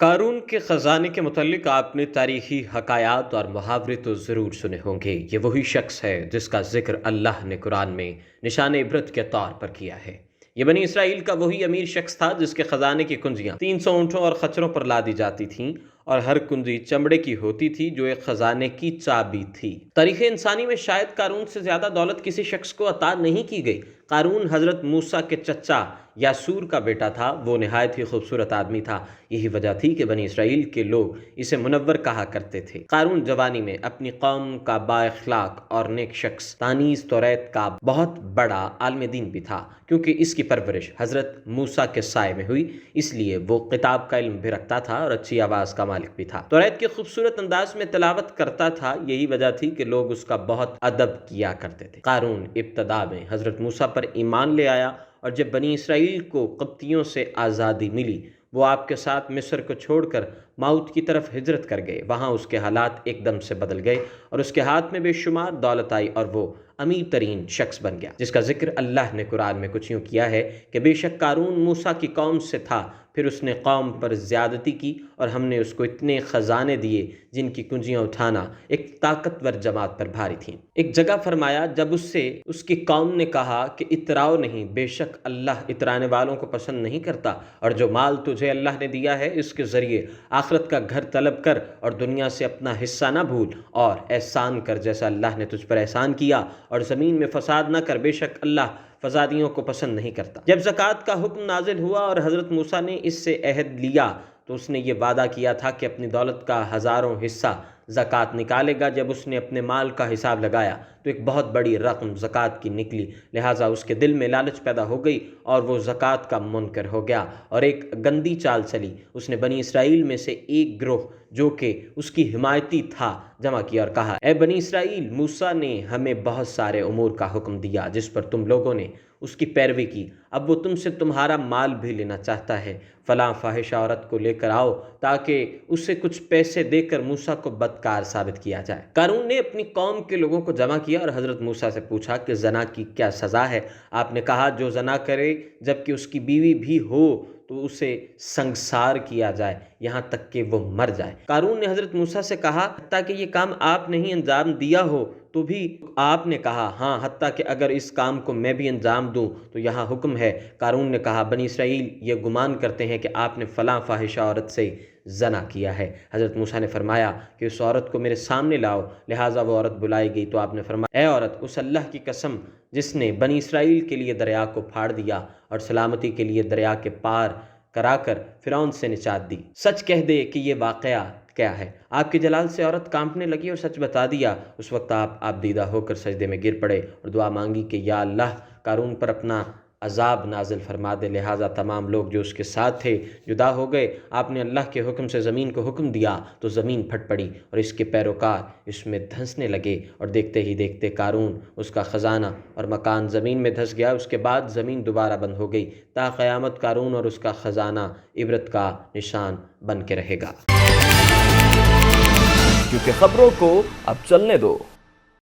قارون کے خزانے کے متعلق آپ نے تاریخی حکایات اور محاورے تو ضرور سنے ہوں گے۔ یہ وہی شخص ہے جس کا ذکر اللہ نے قرآن میں نشان عبرت کے طور پر کیا ہے۔ یہ بنی اسرائیل کا وہی امیر شخص تھا جس کے خزانے کی کنجیاں 300 اونٹوں اور خچروں پر لادی جاتی تھیں، اور ہر کنجی چمڑے کی ہوتی تھی جو ایک خزانے کی چابی تھی۔ تاریخ انسانی میں شاید قارون سے زیادہ دولت کسی شخص کو عطا نہیں کی گئی۔ قارون حضرت موسیٰ کے چچا یاسور کا بیٹا تھا۔ وہ نہایت ہی خوبصورت آدمی تھا۔ یہی وجہ تھی کہ بنی اسرائیل کے لوگ اسے منور کہا کرتے تھے۔ قارون جوانی میں اپنی قوم کا با اخلاق اور نیک شخص، تانیث توریت کا بہت بڑا عالم دین بھی تھا، کیونکہ اس کی پرورش حضرت موسیٰ کے سائے میں ہوئی، اس لیے وہ کتاب کا علم بھی رکھتا تھا اور اچھی آواز کا مالک بھی تھا۔ توریت کے خوبصورت انداز میں تلاوت کرتا تھا۔ یہی وجہ تھی کہ لوگ اس کا بہت ادب کیا کرتے تھے۔ قارون ابتدا میں حضرت موسیٰ پر ایمان لے آیا، اور جب بنی اسرائیل کو قبطیوں سے آزادی ملی، وہ آپ کے ساتھ مصر کو چھوڑ کر ماؤت کی طرف ہجرت کر گئے۔ وہاں اس کے حالات ایک دم سے بدل گئے اور اس کے ہاتھ میں بے شمار دولت آئی، اور وہ امیر ترین شخص بن گیا، جس کا ذکر اللہ نے قرآن میں کچھ یوں کیا ہے کہ بے شک قارون موسیٰ کی قوم سے تھا، پھر اس نے قوم پر زیادتی کی، اور ہم نے اس کو اتنے خزانے دیے جن کی کنجیاں اٹھانا ایک طاقتور جماعت پر بھاری تھیں۔ ایک جگہ فرمایا، جب اس سے اس کی قوم نے کہا کہ اتراؤ نہیں، بے شک اللہ اترانے والوں کو پسند نہیں کرتا، اور جو مال تجھے اللہ نے دیا ہے اس کے ذریعے آخرت کا گھر طلب کر، اور دنیا سے اپنا حصہ نہ بھول، اور احسان کر جیسا اللہ نے تجھ پر احسان کیا، اور زمین میں فساد نہ کر، بے شک اللہ فسادیوں کو پسند نہیں کرتا۔ جب زکوٰۃ کا حکم نازل ہوا اور حضرت موسیٰ نے اس سے عہد لیا، تو اس نے یہ وعدہ کیا تھا کہ اپنی دولت کا 1000واں حصہ زکوٰۃ نکالے گا۔ جب اس نے اپنے مال کا حساب لگایا تو ایک بہت بڑی رقم زکوٰۃ کی نکلی، لہٰذا اس کے دل میں لالچ پیدا ہو گئی اور وہ زکوٰۃ کا منکر ہو گیا، اور ایک گندی چال چلی۔ اس نے بنی اسرائیل میں سے ایک گروہ جو کہ اس کی حمایتی تھا جمع کیا اور کہا، اے بنی اسرائیل، موسیٰ نے ہمیں بہت سارے امور کا حکم دیا جس پر تم لوگوں نے اس کی پیروی کی، اب وہ تم سے تمہارا مال بھی لینا چاہتا ہے۔ فلاں فاحشہ عورت کو لے کر آؤ تاکہ اسے کچھ پیسے دے کر موسیٰ کو بدکار ثابت کیا جائے۔ قارون نے اپنی قوم کے لوگوں کو جمع کیا اور حضرت موسیٰ سے پوچھا کہ زنا کی کیا سزا ہے؟ آپ نے کہا، جو زنا کرے جبکہ اس کی بیوی بھی ہو تو اسے سنگسار کیا جائے یہاں تک کہ وہ مر جائے۔ قارون نے حضرت موسیٰ سے کہا، حتیٰ کہ یہ کام آپ نے ہی انجام دیا ہو تو بھی؟ آپ نے کہا، ہاں، حتیٰ کہ اگر اس کام کو میں بھی انجام دوں تو یہاں حکم ہے۔ قارون نے کہا، بنی اسرائیل یہ گمان کرتے ہیں کہ آپ نے فلاں فاحشہ عورت سے زنا کیا ہے۔ حضرت موسیٰ نے فرمایا کہ اس عورت کو میرے سامنے لاؤ، لہٰذا وہ عورت بلائی گئی تو آپ نے فرمایا، اے عورت، اس اللہ کی قسم جس نے بنی اسرائیل کے لیے دریا کو پھاڑ دیا اور سلامتی کے لیے دریا کے پار کرا کر فرعون سے نجات دی، سچ کہہ دے کہ یہ واقعہ کیا ہے۔ آپ کے جلال سے عورت کانپنے لگی اور سچ بتا دیا۔ اس وقت آپ دیدہ ہو کر سجدے میں گر پڑے اور دعا مانگی کہ یا اللہ، قارون پر اپنا عذاب نازل فرما دے۔ لہٰذا تمام لوگ جو اس کے ساتھ تھے جدا ہو گئے۔ آپ نے اللہ کے حکم سے زمین کو حکم دیا تو زمین پھٹ پڑی اور اس کے پیروکار اس میں دھنسنے لگے، اور دیکھتے ہی دیکھتے قارون، اس کا خزانہ اور مکان زمین میں دھس گیا۔ اس کے بعد زمین دوبارہ بند ہو گئی۔ تا قیامت قارون اور اس کا خزانہ عبرت کا نشان بن کے رہے گا۔ کیونکہ خبروں کو اب چلنے دو۔